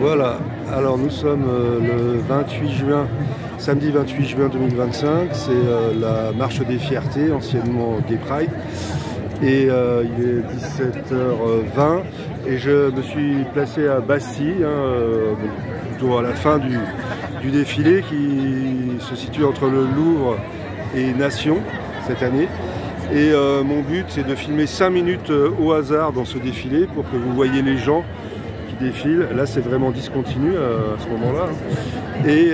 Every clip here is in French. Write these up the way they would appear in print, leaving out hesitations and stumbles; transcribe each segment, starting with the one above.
Voilà, alors nous sommes le 28 juin, samedi 28 juin 2025, c'est la marche des fiertés, anciennement Gay Pride, et il est 17h20 et je me suis placé à Bastille, plutôt à la fin du défilé qui se situe entre le Louvre et Nation cette année. Et mon but c'est de filmer 5 minutes au hasard dans ce défilé pour que vous voyez les gens qui défilent. Là c'est vraiment discontinu à ce moment-là. Et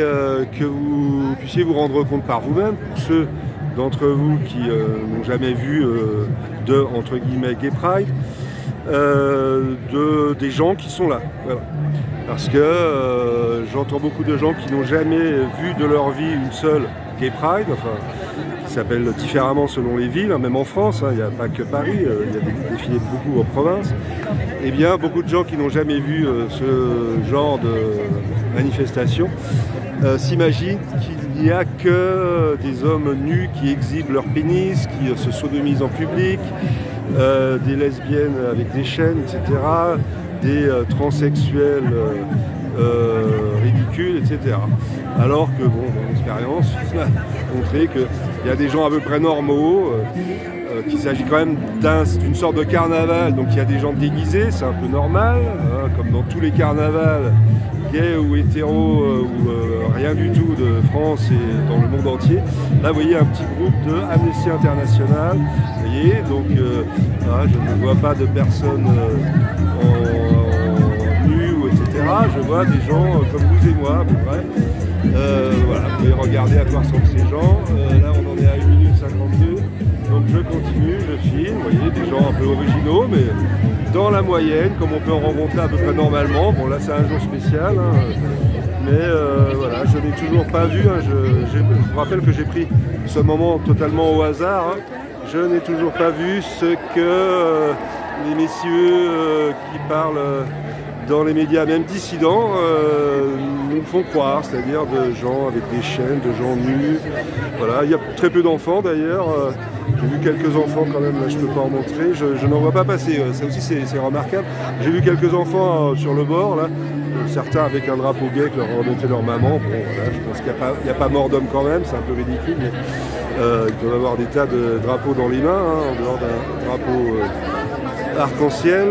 que vous puissiez vous rendre compte par vous-même, pour ceux d'entre vous qui n'ont jamais vu de, entre guillemets, Gay Pride, des gens qui sont là. Voilà. Parce que j'entends beaucoup de gens qui n'ont jamais vu de leur vie une seule Gay Pride, enfin, qui s'appelle différemment selon les villes, même en France, il n'y a pas que Paris, il y a des défilés beaucoup en province. Et bien, beaucoup de gens qui n'ont jamais vu ce genre de manifestation s'imaginent qu'il n'y a que des hommes nus qui exhibent leur pénis, qui se sodomisent en public, des lesbiennes avec des chaînes, etc., des transsexuels ridicules, etc. Alors que, bon, mon expérience a montré qu'il y a des gens à peu près normaux, qu'il s'agit quand même d'une sorte de carnaval, donc il y a des gens déguisés, c'est un peu normal, comme dans tous les carnavals, gays ou hétéros, ou rien du tout de France et dans le monde entier. Là, vous voyez un petit groupe de Amnesty International, vous voyez, donc là, je ne vois pas de personnes en nu, etc. Je vois des gens comme vous et moi, à peu près. Voilà, vous pouvez regarder à quoi ressemblent ces gens. Là, on en est à 1 minute 52. Donc je continue, je filme, vous voyez, des gens un peu originaux, mais dans la moyenne, comme on peut en rencontrer à peu près normalement. Bon, là, c'est un jour spécial, mais voilà, je n'ai toujours pas vu. Je vous rappelle que j'ai pris ce moment totalement au hasard. Je n'ai toujours pas vu ce que les messieurs qui parlent dans les médias, même dissidents, nous font croire, c'est-à-dire de gens avec des chaînes, de gens nus. Voilà, il y a très peu d'enfants d'ailleurs. J'ai vu quelques enfants quand même, là je ne peux pas en montrer, je n'en vois pas passer, ça aussi c'est remarquable. J'ai vu quelques enfants sur le bord, là, certains avec un drapeau gay que leur remettait leur maman. Bon, voilà, je pense qu'il n'y a pas mort d'homme quand même, c'est un peu ridicule, mais ils doivent avoir des tas de drapeaux dans les mains, en dehors d'un drapeau arc-en-ciel.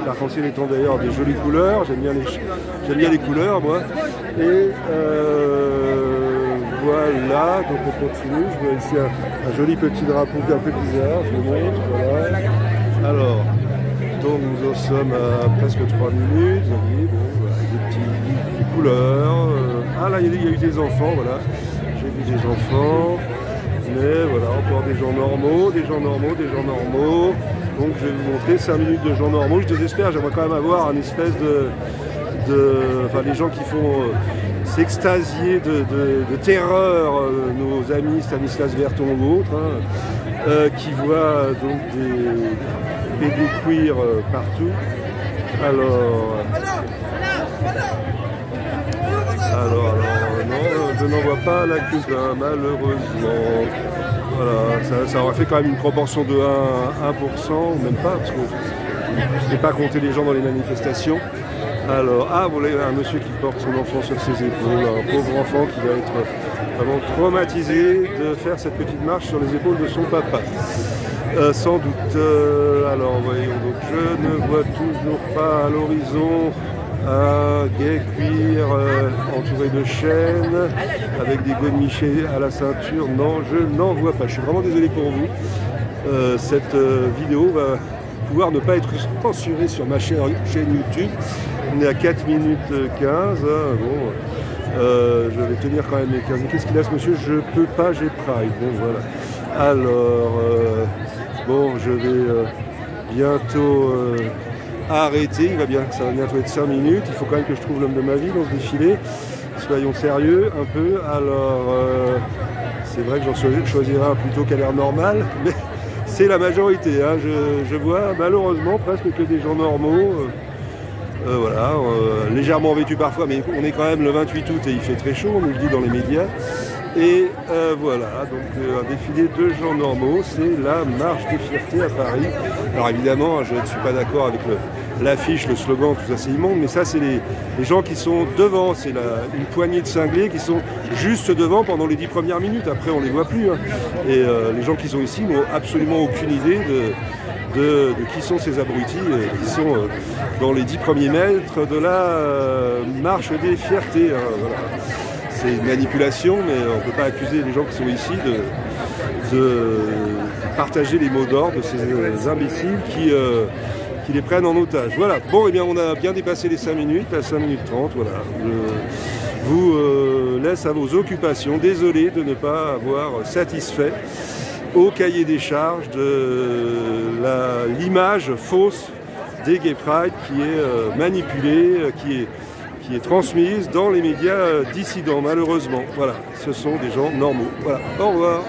L'arc-en-ciel étant d'ailleurs des jolies couleurs, j'aime bien les couleurs moi. Et voilà, donc on continue, je vois ici un joli petit drapeau un peu bizarre, je vous montre, voilà. Alors, donc nous en sommes à presque 3 minutes, vous voyez, bon, voilà, des couleurs. Ah là, il y a eu des enfants, voilà, j'ai vu des enfants, mais voilà, encore des gens normaux, des gens normaux, des gens normaux. Donc je vais vous montrer 5 minutes de gens normaux. Je désespère, j'aimerais quand même avoir un espèce enfin les gens qui font s'extasier de terreur, nos amis Stanislas Berton ou autres, qui voient donc des pédoqueers partout. Alors, non, je n'en vois pas la queue malheureusement. Voilà, ça aurait fait quand même une proportion de 1%, ou même pas, parce que je ne sais pas compter les gens dans les manifestations. Alors, vous voyez un monsieur qui porte son enfant sur ses épaules, un pauvre enfant qui va être vraiment traumatisé de faire cette petite marche sur les épaules de son papa. Sans doute. Alors, voyons, donc je ne vois toujours pas à l'horizon un gay cuir entouré de chaînes, avec des godemichés à la ceinture. Non, je n'en vois pas. Je suis vraiment désolé pour vous. Cette vidéo va pouvoir ne pas être censurée sur ma chaîne YouTube. On est à 4 minutes 15. Bon, je vais tenir quand même les 15. Qu'est-ce qu'il a ce monsieur? Je peux pas, j'ai Pride. Bon, voilà. Alors, bon, je vais bientôt arrêter. Ça va bientôt être 5 minutes. Il faut quand même que je trouve l'homme de ma vie dans ce défilé. Soyons sérieux un peu. Alors, c'est vrai que j'en choisirai un plutôt qu'à l'air normal, mais c'est la majorité. Je vois malheureusement presque que des gens normaux. Voilà, légèrement vêtus parfois, mais on est quand même le 28 août et il fait très chaud, on nous le dit dans les médias. Et voilà, donc un défilé de gens normaux, c'est la marche des fiertés à Paris. Alors évidemment, je ne suis pas d'accord avec l'affiche, le slogan, tout ça c'est immonde, mais ça c'est les gens qui sont devant, c'est une poignée de cinglés qui sont juste devant pendant les 10 premières minutes, après on les voit plus. Hein. Et les gens qui sont ici n'ont absolument aucune idée de qui sont ces abrutis qui sont dans les 10 premiers mètres de la marche des fiertés. Hein, voilà. C'est une manipulation, mais on ne peut pas accuser les gens qui sont ici de partager les mots d'ordre de ces imbéciles qui les prennent en otage. Voilà, bon, eh bien, on a bien dépassé les 5 minutes, à 5 minutes 30, voilà. Je vous laisse à vos occupations. Désolé de ne pas avoir satisfait au cahier des charges de l'image fausse des Gay Pride qui est manipulée, qui est transmise dans les médias dissidents, malheureusement. Voilà, ce sont des gens normaux. Voilà, au revoir.